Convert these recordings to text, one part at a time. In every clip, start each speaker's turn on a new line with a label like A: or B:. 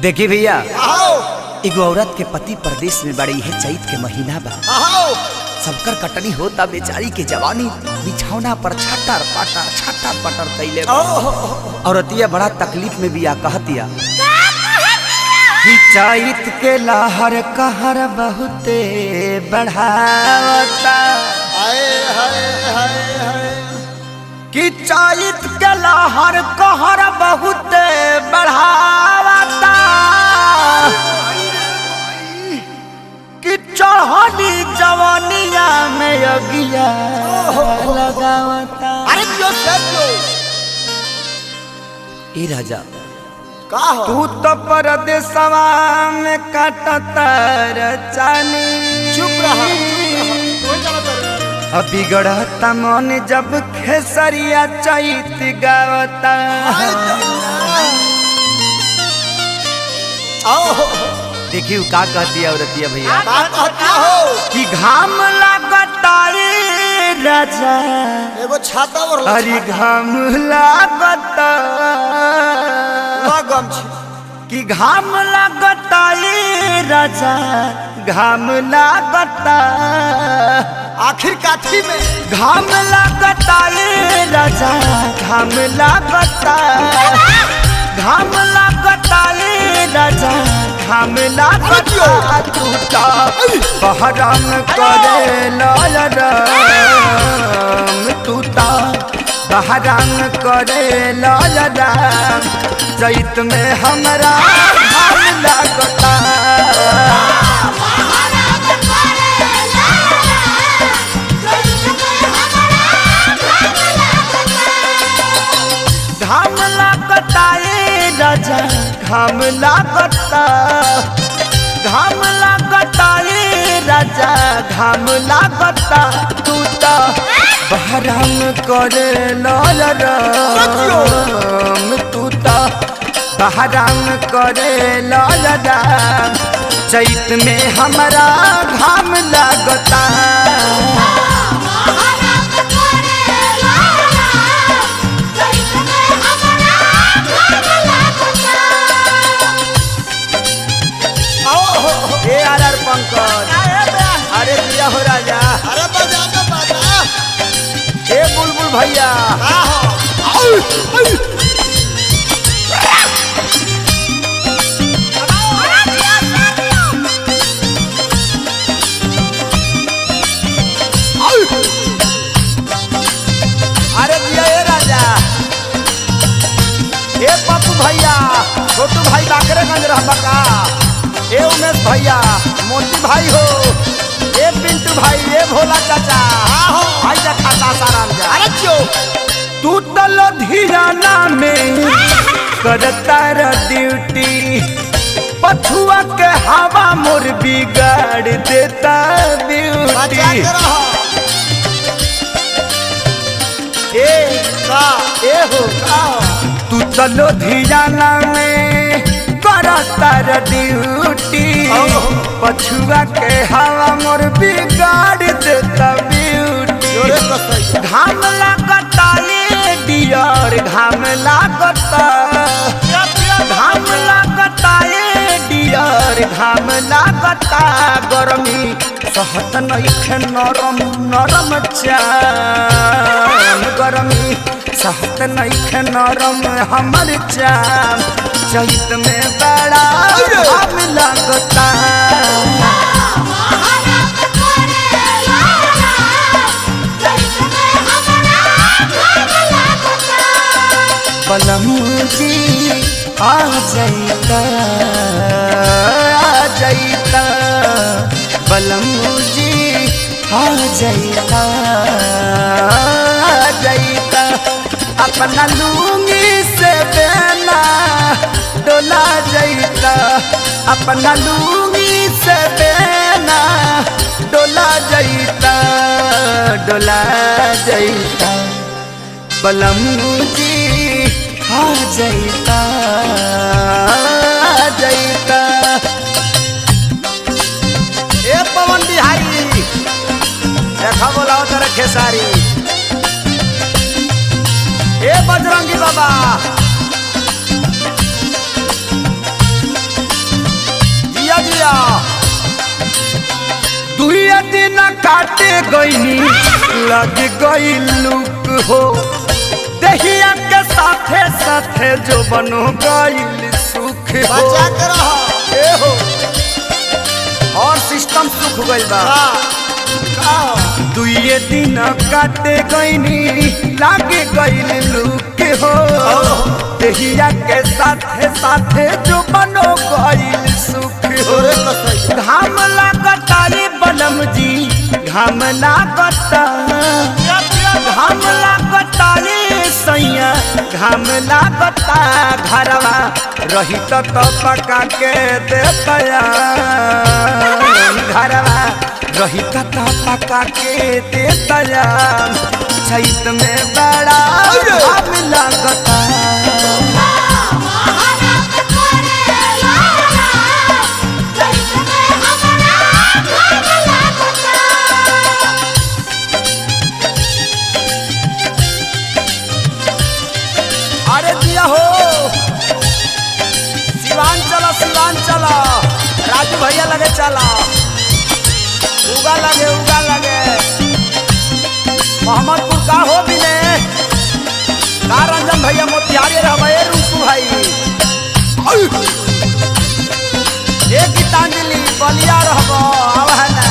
A: देखी भैया, एगो औरत के पति परदेश में बड़ी है, चैत के महीना बा, सबकर कटनी होता, बेचारी के जवानी बिछौना पर छटर पटर कैले। औरतिया बड़ा तकलीफ में बिया, कहतिया कि चैत के लहर कहर बहुते बढ़ावता, कि चैत के लहर कहर बहुते बढ़ावता, कि चढ़नी जवानिया में अगिया लगावता।
B: अरे क्यों
A: ए राजा
B: का हो?
A: तू तो परदेसवा में काटतर चानी,
B: चुप रहा।
A: बिगड़ता मन जब खेसरिया चैत गावता। देखियो का कहती है औरतिया भैया, कि घाम लागता रे राजा,
B: एगो छाता और
A: अरे घाम लागता, कि घाम लागता रे राजा, घाम लागता,
B: आखिर काठी में
A: घाम लागता रे राजा, घाम लागता, घाम लागता रे राजा, घाम लागता, टूटा बहराम करे लाल टूटा बहराम करे लाल चैत में हमरा घाम लागता। घाम लागता ए राजा, घाम लागता, घाम लागता ए राजा, घाम लागता, तू तो बहराम करे लाल तू तो बहराम करे लाल चैत में हमरा घाम लागता। पंकज अरे दिया हो राजा,
B: अरे बजा बाजा,
A: हे बुलबुल भैया, अरे दिया हे राजा, हे पप्पू भैया, छोटू भाई बाकरेगंज रहबा का, ए उमेश भैया, मोती भाई हो, ए पिंटू भाई, ए भोला चाचा, भाई जा खाता साराम जा।
B: अरे क्यों
A: तू तो लुधियाना में करता रे ड्यूटी, पछुआ के हवा मोर बिगाड़ देता ब्यूटी। ए हो तू तो लुधियाना में करता रे ड्यूटी, पछुआ के हवा मोर बिगाड़ देता ब्यूटी। घाम लागता ए डियर, घाम लागता, घाम लागता ए डियर, घाम लागता, गरमी सहत नइखे नरम नरम चाम, गरमी सहत नइखे नरम हमर चाम, चैत में बड़ा घाम लागता। बलमू जी आ जाइता, आ जाइता, बलमू जी आ जाइता, आ जाइता, अपना लूंगी से बेना डोला जाइता, अपना लूंगी से बेना डोला जाइता, डोला जाइता, बलमू जी आ जाइता, आ जाइता। ए पवन बिहारी देखा बोला तेरे खेसारी, ए बजरंगी बाबा, दिन काटे गईनी लग गई लुक हो दहिया के साथे साथे जो बनो गईल सुख हो
B: बचा के रहो
A: ए हो और सिस्टम सुख गइल बा दुए दिन काटे गईनी लागे गईल लुक हो दहिया के साथे साथे जो बनो गईल सुख हो घाम लागता रे बनम जी घाम लागता घाम लागता रे सैया घाम लागता घरवा रही तो पका के देतया घरवा रही तो पका के देतया चैत में बड़ा घाम लागता अरे दिया हो सिवान चला राजू भैया लगे चला उगा लगे मोहम्मदपुर का हो बिने का रंजन भैया मोतिहारी रहे रूपू भाई एक गीतांजलि बलिया रहबो आव है ना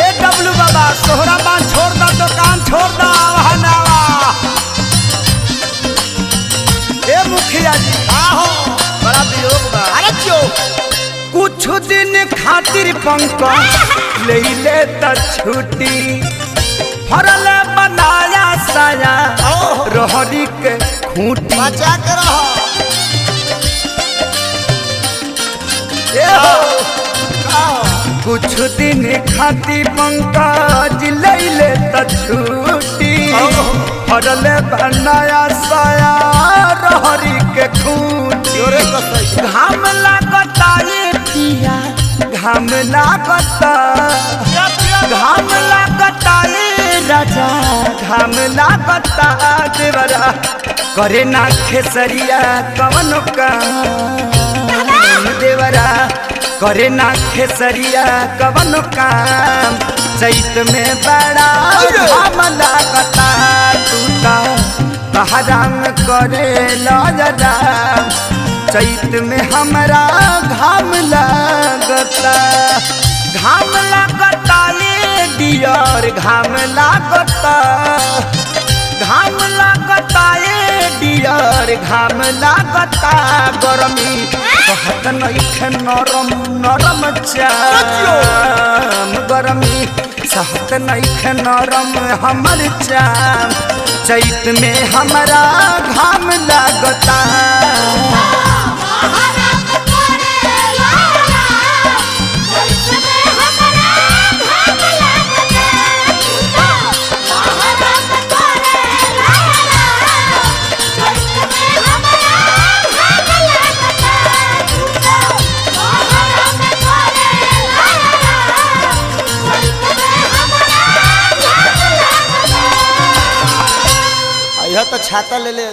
A: ए डब्लू बाबा सोहरा बान छोड़ दा दुकान छोड़ दा आव है ना ए मुखिया जी
B: आहो
A: बड़ा वियोग बा
B: अरे क्यों
A: कुछ दिन खातिर पंकज ले ले त छुट्टी फरल बनाया साया रोहरी के खूंटी
B: बचा के रहो
A: ए हो कुछ दिन खातिर पंकज ले ले त छुट्टी फरल बनाया साया रोहरी के खूंटी घाम लागता रे पिया घाम लागता रे राजा घाम लागता देवरा करे ना खेसरिया कवन काम देवरा करे ना खेसरिया कवन काम चैत में बड़ा घाम लागता तूता बहराम करे लजरा चैत में हमरा घाम लागता ये डियर घाम लागता ये डियर घाम लागता गरमी कहत नइखे नरम नरम चाम गरमी सहत नइखे नरम हमर चाम चैत में हमरा घाम लागता
B: यह तो छाता ले ले